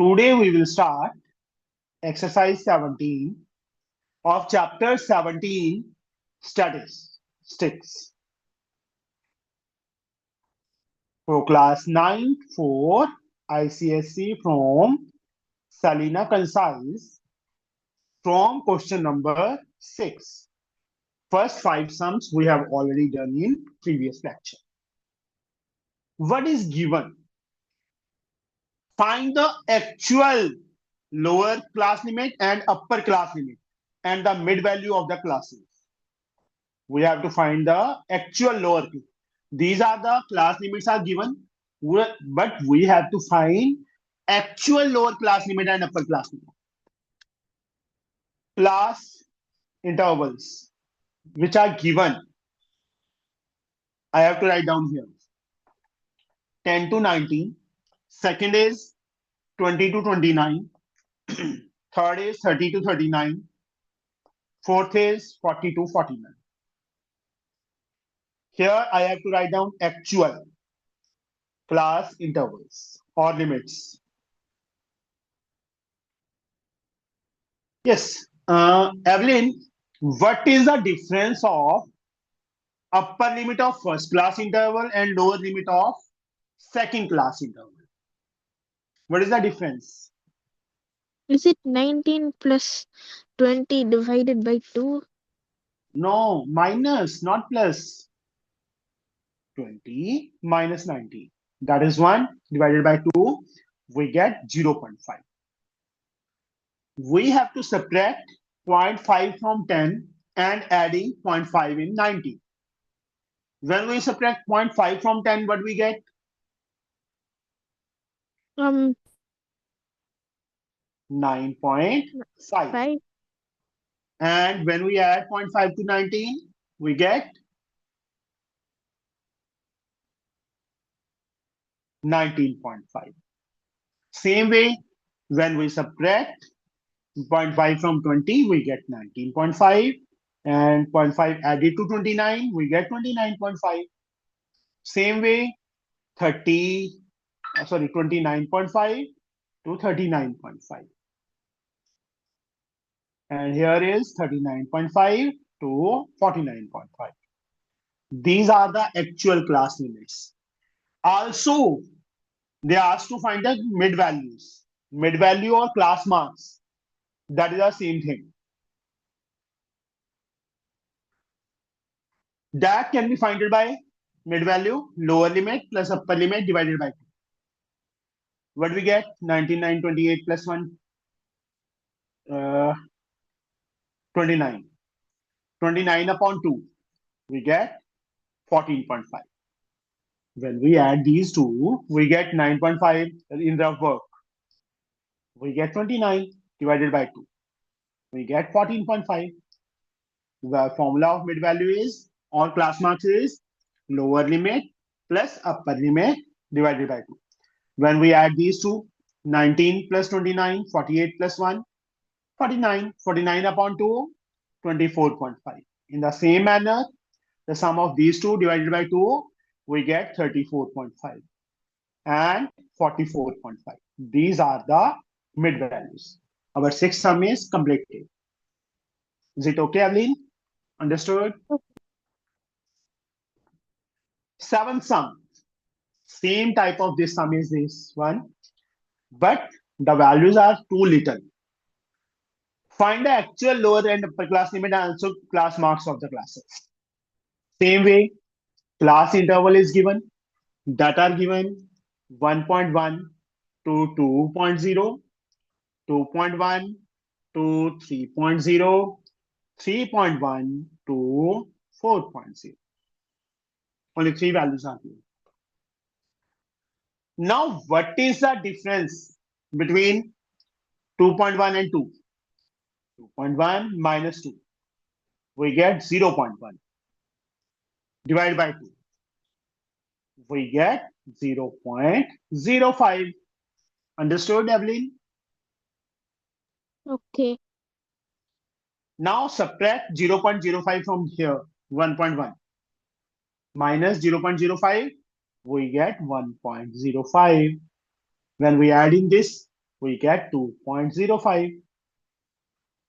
Today we will start exercise 17 of chapter 17 statistics for class 9 for ICSE from Selina Class from question number 6. First 5 sums we have already done in previous lecture. What is given? Find the actual lower class limit and upper class limit and the mid value of the classes. We have to find the actual lower. These are the class limits are given, but we have to find actual lower class limit and upper class limit. Class intervals which are given, I have to write down here. 10 to 19. Second is 20 to 29. Third is 30 to 39. Fourth is 40 to 49. Here I have to write down actual class intervals or limits. Yes, Evelyn, what is the difference of upper limit of first class interval and lower limit of second class interval? What is the difference? Is it 19 plus 20 divided by 2? No, minus, not plus. 20 minus 90. That is 1 divided by 2. We get 0.5. We have to subtract 0.5 from 10 and adding 0.5 in 90. When we subtract 0.5 from 10, what we get? 9.5. 5. And when we add 0.5 to 19, we get 19.5. Same way, when we subtract 0.5 from 20, we get 19.5. And 0.5 added to 29, we get 29.5. Same way, 29.5 to 39.5. And here is 39.5 to 49.5. These are the actual class limits. Also, they asked to find the mid values. Mid value or class marks. That is the same thing. That can be found by mid value, lower limit plus upper limit divided by 2. What we get? 99.28 plus 1. 29. 29 upon 2. We get 14.5. When we add these two, we get 9.5 in the work. We get 29 divided by 2. We get 14.5. The formula of mid value is, or class marks is, lower limit plus upper limit divided by 2. When we add these two, 19 plus 29, 48 plus 1, 49. 49 upon 2, 24.5. In the same manner, the sum of these two divided by 2, we get 34.5 and 44.5. These are the mid values. Our sixth sum is completed. Is it okay, Evelyn? Understood? Seventh sum. Same type of this sum is this one, but the values are too little. Find the actual lower and upper class limit and also class marks of the classes. Same way, class interval is given, that are given 1.1 to 2.0, 2.1 to 3.0, 3.1 to 4.0. Only 3 values are given. Now, what is the difference between 2.1 and 2? 2.1 minus 2. We get 0.1. Divided by 2. We get 0.05. Understood, Evelyn? Okay. Now subtract 0.05 from here, 1.1. Minus 0.05, we get 1.05. When we add in this, we get 2.05.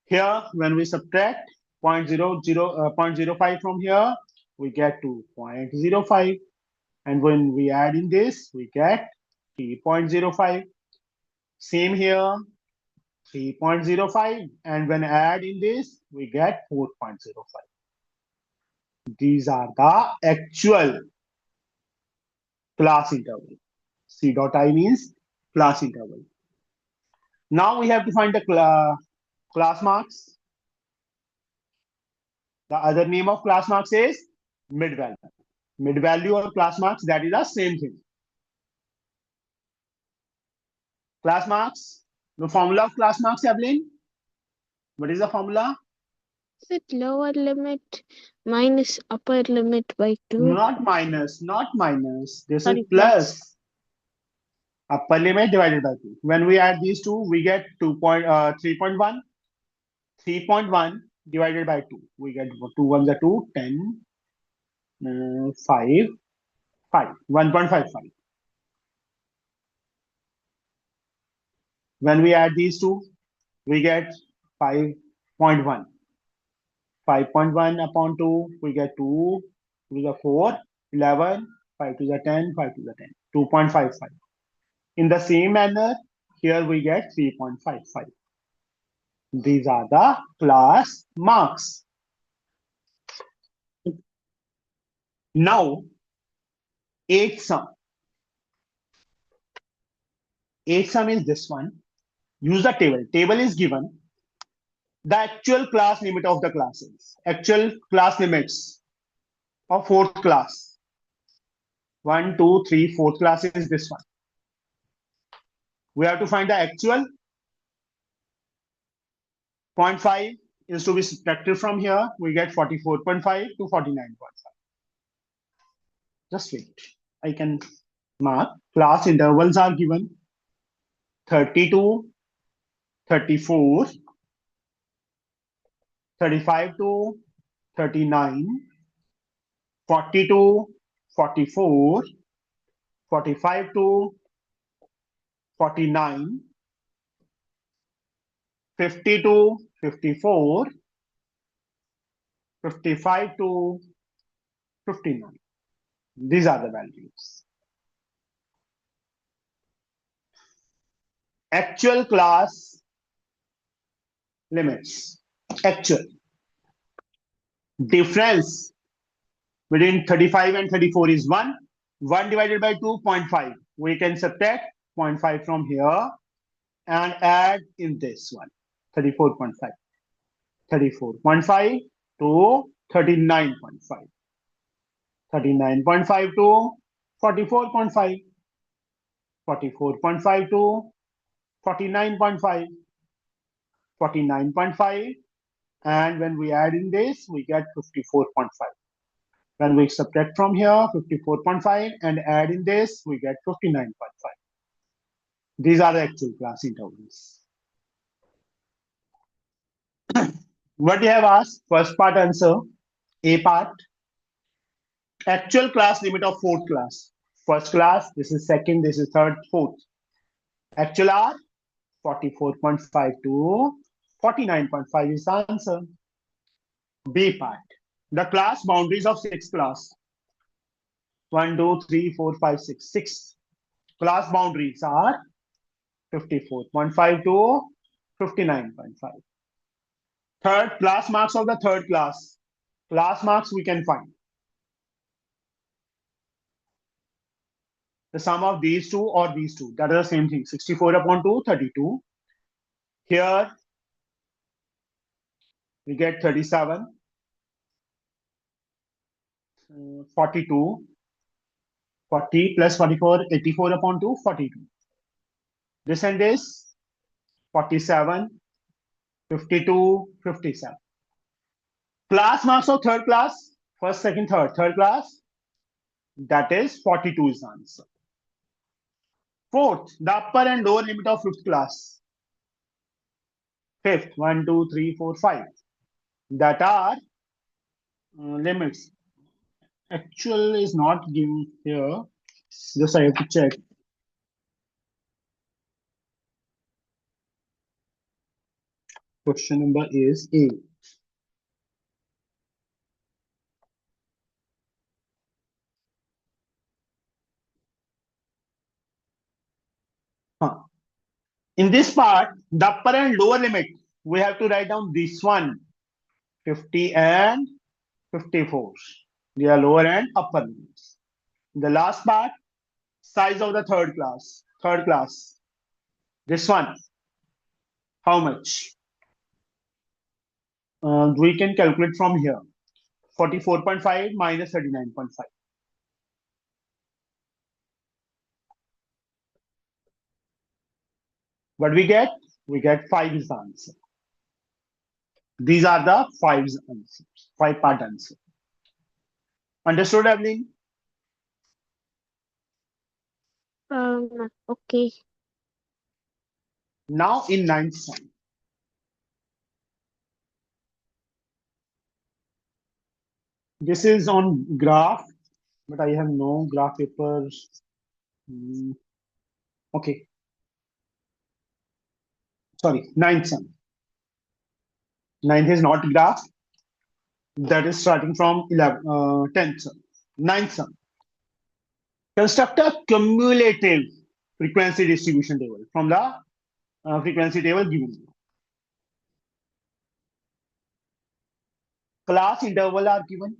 Here, when we subtract 0.05 from here, we get 2.05. And when we add in this, we get 3.05. Same here, 3.05. And when add in this, we get 4.05. These are the actual class interval. C dot I means class interval. Now we have to find the class marks. The other name of class marks is mid value. Mid value or class marks, that is the same thing. Class marks, the formula of class marks, Evelyn. What is the formula? Is it lower limit minus upper limit by 2? Not minus, not minus. This Sorry, is plus. Upper limit divided by 2. When we add these two, we get 3.1. 3.1 divided by 2. We get 2 ones are 2, 10, 5, 5, 1.55. When we add these two, we get 5.1. 5.1 upon 2, we get 2 to the 4, 11, 5 to the 10, 5 to the 10, 2.55. In the same manner, here we get 3.55. These are the class marks. Now, 8th sum. 8th sum is this one. Use the table. Table is given. The actual class limit of the classes. Actual class limits of 4th class. 1, 2, 3, 4th class is this one. We have to find the actual. 0.5 is to be subtracted from here. We get 44.5 to 49.5. Just wait. I can mark. Class intervals are given. 32, 34, 35 to 39, 42, 44, 45 to 49, 50 to 54, 55 to 59. These are the values. Actual class limits. Actual. Difference between 35 and 34 is 1. 1 divided by 2, 0.5. We can subtract 0.5 from here and add in this one. 34.5. 34.5 to 39.5. 39.5 to 44.5. 44.5 to 49.5. 49.5. And when we add in this, we get 54.5. When we subtract from here 54.5 and add in this, we get 59.5. These are the actual class intervals. What do you have asked? First part answer. A part. Actual class limit of 4th class. First class, this is second, this is third, fourth. Actual are 44.5 to 49.5 is the answer. B part. The class boundaries of 6th class. 1, 2, 3, 4, 5, 6. 6 class boundaries are 54.5 to 59.5. Third, class marks of the third class. Class marks we can find. The sum of these two or these two. That is the same thing. 64 upon 2, 32. Here, we get 37. 42. 40 plus 44, 84 upon 2, 42. This and this, 47, 52, 57. Class marks of third class, first, second, third. Third class, that is 42 is the answer. Fourth, the upper and lower limit of 5th class. Fifth, 1, 2, 3, 4, 5. That are limits. Actual is not given here. Just I have to check. Question number is A. Huh. In this part, the upper and lower limit, we have to write down this one, 50 and 54. They are lower and upper limits. The last part, size of the third class. Third class. This one, how much? We can calculate from here. 44.5 minus 39.5. What we get? We get 5 is the answer. These are the 5 answers. 5-part answer. Understood, Evelyn? Okay. Now in 9th sum. This is on graph, but I have no graph papers. Okay. Sorry, 9th sum. 9th is not graph. That is starting from 10th sum. 9th sum. Construct a cumulative frequency distribution table from the frequency table given. Class interval are given.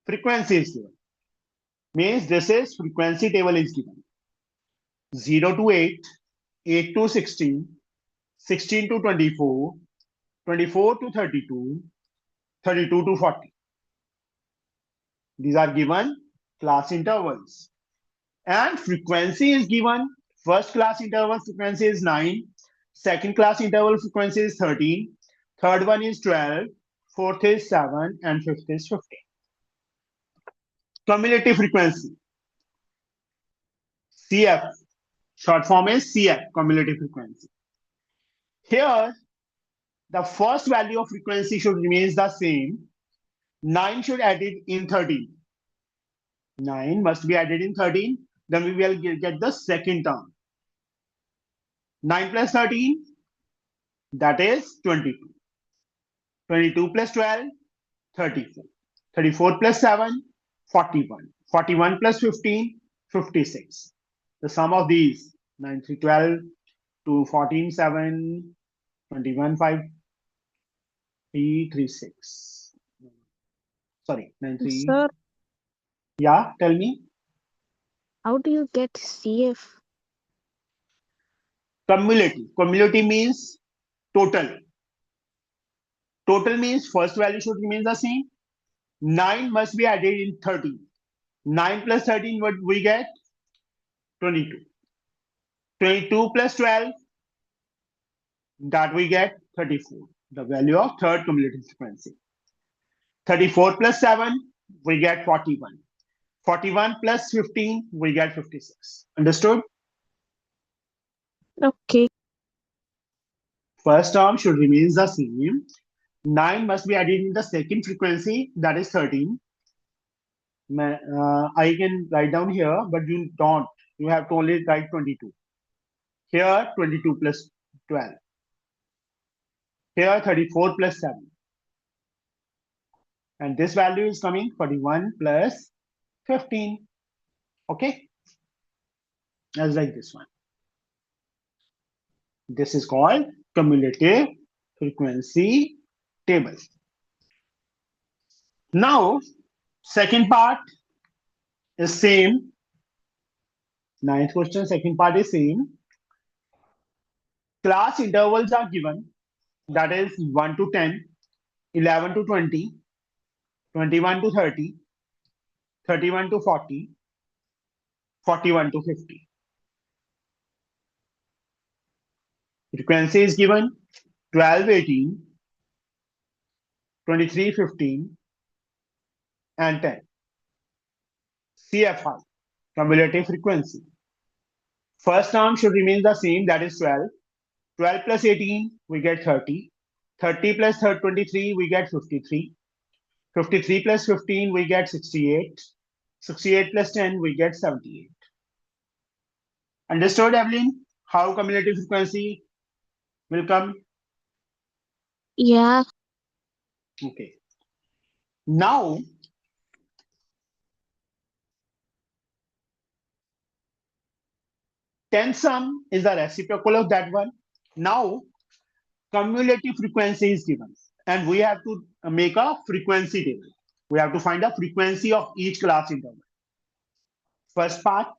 Frequency is given. Means this is frequency table is given. 0 to 8, 8 to 16, 16 to 24, 24 to 32, 32 to 40. These are given class intervals. And frequency is given. First class interval frequency is 9. Second class interval frequency is 13. Third one is 12. Fourth is 7. And fifth is 15. Cumulative frequency. CF. Short form is CF, cumulative frequency. Here, the first value of frequency should remain the same. 9 should add it in 13. 9 must be added in 13. Then we will get the second term. 9 plus 13, that is 22. 22 plus 12, 34. 34 plus 7, 41. 41 plus 15, 56. The sum of these, 9, 3, 12, 2, 14, 7, 21, 5, 3, 3, 6. Sorry, 9, 3. Sir, Yeah, tell me. how do you get CF? Cumulative. Cumulative means total. Total means first value should remain the same. 9 must be added in 13. 9 plus 13, what we get? 22. 22 plus 12, that we get 34. The value of third cumulative frequency. 34 plus 7, we get 41. 41 plus 15, we get 56. Understood? Okay. First term should remain the same. 9 must be added in the second frequency, that is 13. I can write down here, but you don't. You have to only write 22. Here, 22 plus 12. Here, 34 plus 7. And this value is coming 41 plus 15. Okay? As like this one. This is called cumulative frequency table. Now, second part is same. 9th question, second part is same. Class intervals are given. That is 1 to 10, 11 to 20, 21 to 30, 31 to 40, 41 to 50. Frequency is given 12, 18, 23, 15, and 10. CFI, cumulative frequency. First term should remain the same, that is 12. 12 plus 18, we get 30. 30 plus 23, we get 53. 53 plus 15, we get 68. 68 plus 10, we get 78. Understood, Evelyn? How cumulative frequency will come? Yeah. Okay. Now, tensum is the reciprocal of that one. Now, cumulative frequency is given, and we have to make a frequency table. We have to find a frequency of each class interval. First part,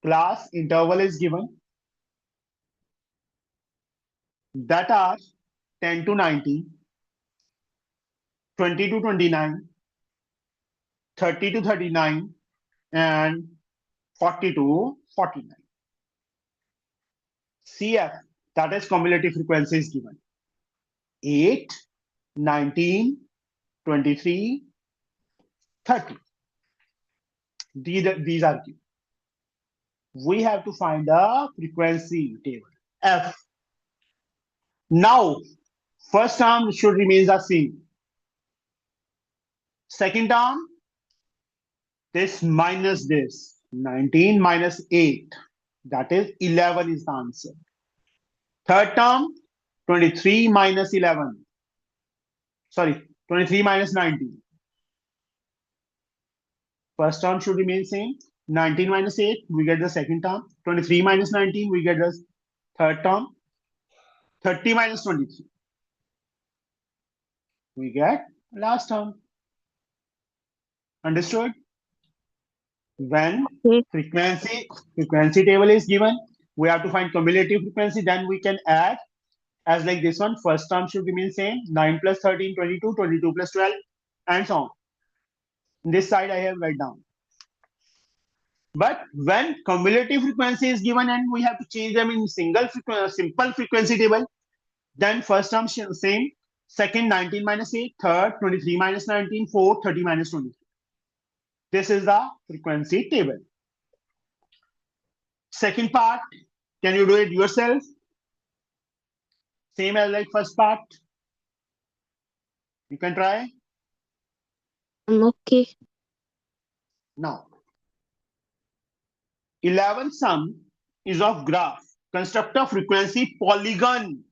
class interval is given, that are 10 to 19, 20 to 29, 30 to 39, and 40 to 49. CF, that is cumulative frequency, is given 8, 19, 23, 30. These are given. We have to find a frequency table, F. Now, first term should remain the same. Second term, this minus this, 19 minus 8, that is 11 is the answer. Third term, 23 minus 11. Sorry, 23 minus 19. First term should remain same. 19 minus 8, we get the second term. 23 minus 19, we get the third term. 30 minus 23, we get last term. Understood? When Okay. frequency table is given, we have to find cumulative frequency, then we can add as like this one. First term should remain same, 9 plus 13, 22, 22 plus 12, and so on. This side I have write down. But when cumulative frequency is given and we have to change them in simple frequency table, then first term same, second 19 minus 8, third 23 minus 19, fourth 30 minus 23. This is the frequency table. Second part, can you do it yourself? Same as like first part. You can try. Okay. Now, 11th sum is of graph. Construct a frequency polygon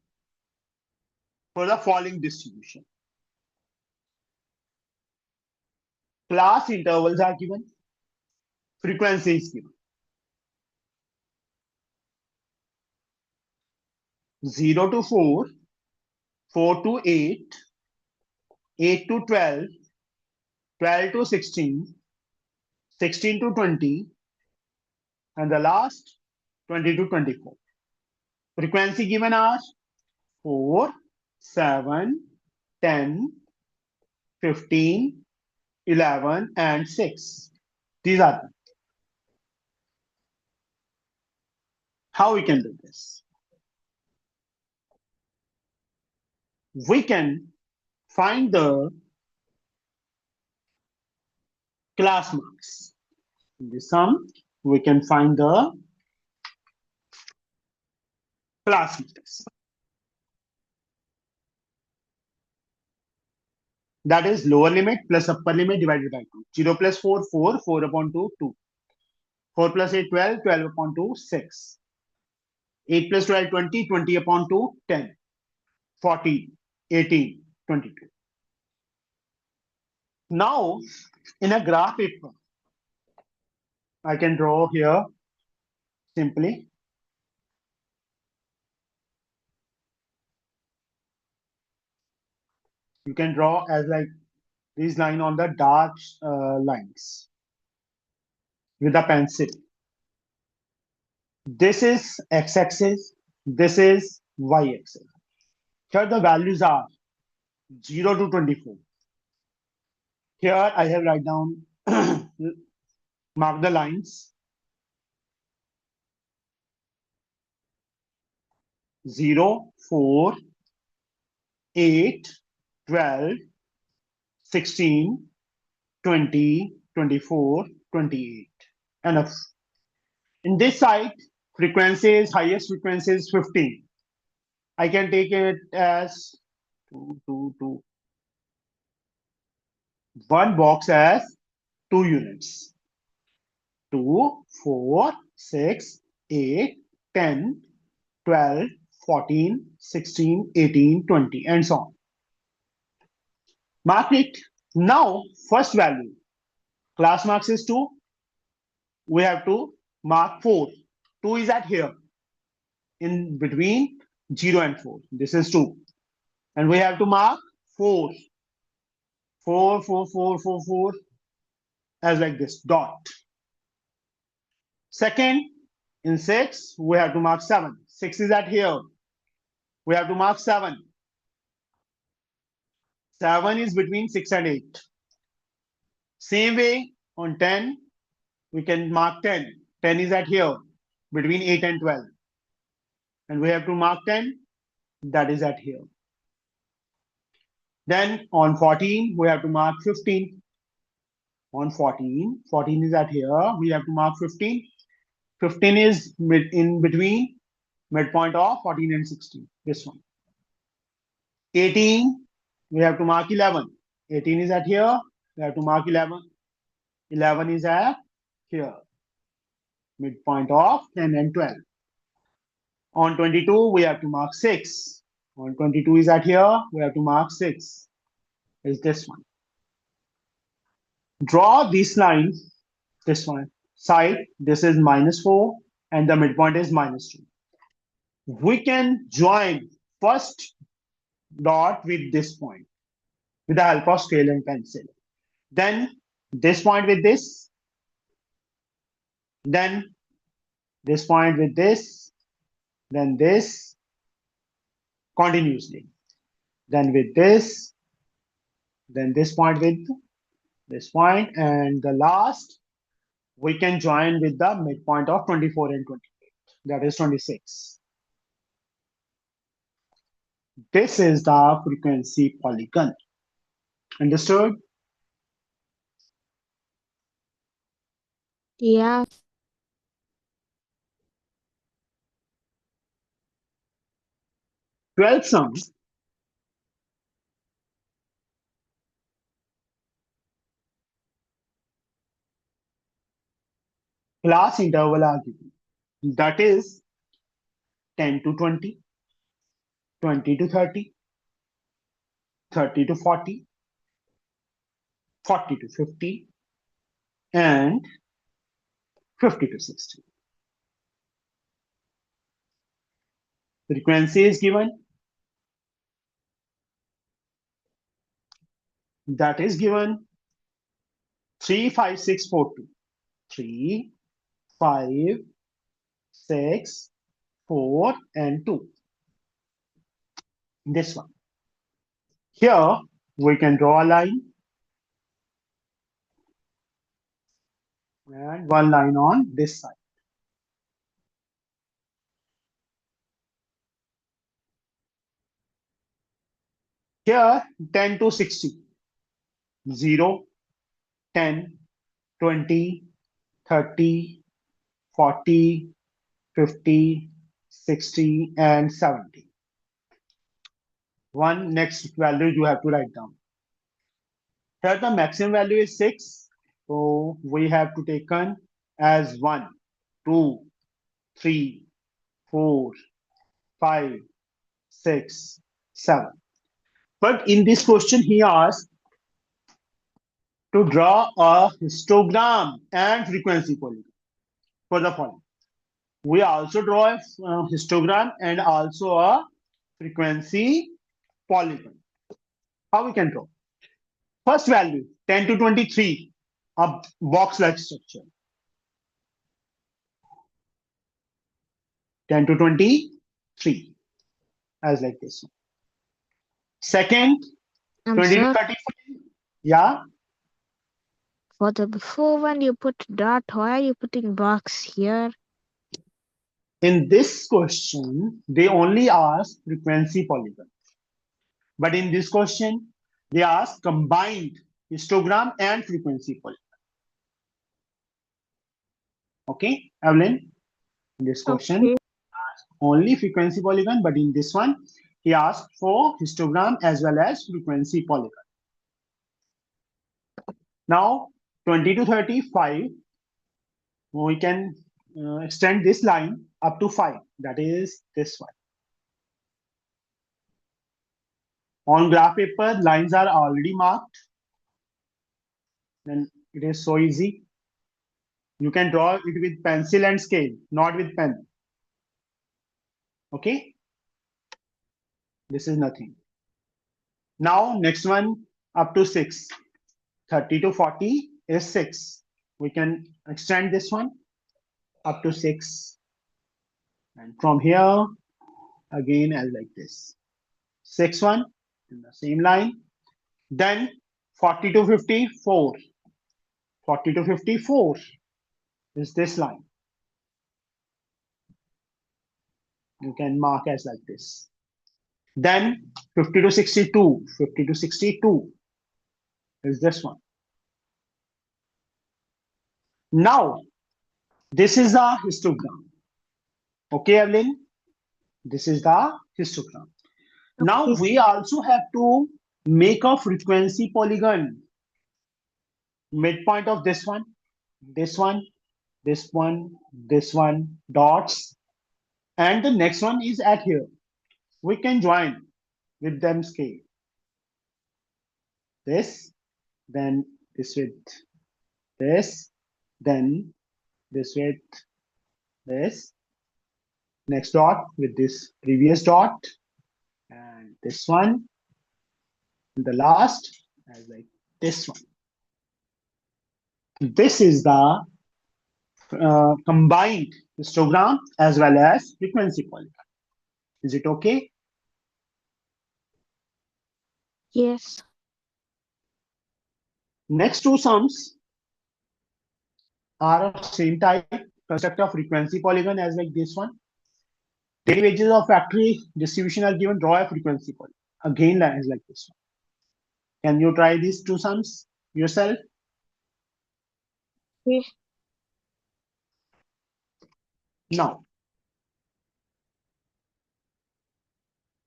for the following distribution. Class intervals are given. Frequency is given. 0 to 4, 4 to 8, 8 to 12, 12 to 16, 16 to 20, and the last 20 to 24. Frequency given are 4, 7, 10, 15, 11, and 6. These are them. How we can do this? We can find the class marks. In this sum, we can find the class marks. That is lower limit plus upper limit divided by 2. 0 plus 4, 4, 4 upon 2, 2. 4 plus 8, 12, 12 upon 2, 6. 8 plus 12, 20, 20 upon 2, 10. 40, 18, 22. Now, in a graph paper, I can draw here simply. You can draw as like this line on the dark lines with a pencil. This is x-axis, this is y-axis. Here the values are 0 to 24. Here I have write down, mark the lines. 0, 4, 8, 12, 16, 20, 24, 28. Enough. In this side, highest frequency is 15. I can take it as 2. One box as 2 units. 2, 4, 6, 8, 10, 12, 14, 16, 18, 20, and so on. Mark it. Now, first value, class marks is 2. We have to mark 4. 2 is at here, in between 0 and 4. This is 2. And we have to mark 4. 4, 4, 4, 4, 4, as like this, dot. Second, in 6, we have to mark 7. 6 is at here. We have to mark 7. 7 is between 6 and 8. Same way, on 10, we can mark 10. 10 is at here, between 8 and 12. And we have to mark 10, that is at here. Then on 14, we have to mark 15. On 14, 14 is at here, we have to mark 15. 15 is in between midpoint of 14 and 16, this one. 18, we have to mark 11. 18 is at here, we have to mark 11. 11 is at here, midpoint of 10 and 12. On 22, we have to mark 6. On 22 is at here, we have to mark 6. Is this one. Draw this line, this one. Side, this is -4, and the midpoint is -2. We can join first dot with this point with the help of scale and pencil. Then this point with this. Then this point with this. Then this continuously. Then with this. Then this point with this point. And the last, we can join with the midpoint of 24 and 28. That is 26. This is the frequency polygon. Understood? Yeah. 12 sums. Class interval are given. That is 10 to 20, 20 to 30, 30 to 40, 40 to 50, and 50 to 60. Frequency is given. That is given 3, 5, 6, 4, 2. 3, 5, 6, 4, and 2. This one. Here, we can draw a line. And one line on this side. Here, 10 to 60. 0, 10, 20, 30, 40, 50, 60, and 70. One next value you have to write down. Here the maximum value is 6. So we have to take as 1, 2, 3, 4, 5, 6, 7. But in this question, he asked to draw a histogram and frequency polygon for the following. We also draw a histogram and also a frequency polygon. How we can draw? First value, 10 to 23, a box-like structure. 10 to 23, as like this one. Second, 20 to 35, yeah. For the before one, you put dot. Why are you putting box here? In this question, they only ask frequency polygon. But in this question, they ask combined histogram and frequency polygon. Okay, Evelyn? In this question, Okay. only frequency polygon, but in this one, he asked for histogram as well as frequency polygon. Now, 20 to 35, We can extend this line up to 5. That is this one. On graph paper, lines are already marked. Then it is so easy. You can draw it with pencil and scale, not with pen. Okay? This is nothing. Now, next one up to 6. 30 to 40 is 6. We can extend this one up to 6. And from here, again, as like this. 6 1 in the same line. Then 40 to 54. 40 to 54 is this line. You can mark as like this. Then 50 to 62. 50 to 62 is this one. Now, this is a histogram. Okay, Evelyn? This is the histogram. Now, Okay. we also have to make a frequency polygon. Midpoint of this one, this one, this one, this one, dots. And the next one is at here. We can join with them scale. This, then this with this, then this with this. Next dot with this previous dot. And this one. And the last as like this one. This is the combined histogram as well as frequency polygon. Is it okay? Yes. Next two sums are of same type, construct a frequency polygon as like this one. Daily wages of factory distribution are given, draw a frequency polygon. Again, as like this one. Can you try these two sums yourself? Okay. Now,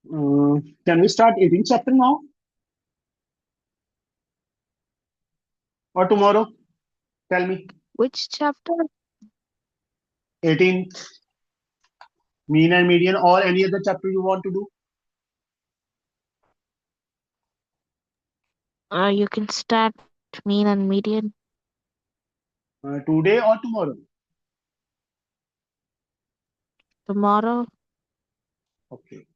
can we start 18th chapter now? Or tomorrow? Tell me. Which chapter? 18th, mean and median, or any other chapter you want to do? You can start mean and median Today or tomorrow? tomorrow. Okay.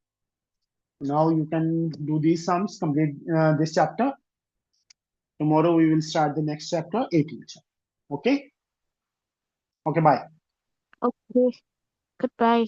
Now you can do these sums, complete this chapter. Tomorrow we will start the next chapter, 18th. Okay? Okay, bye. Okay. Goodbye.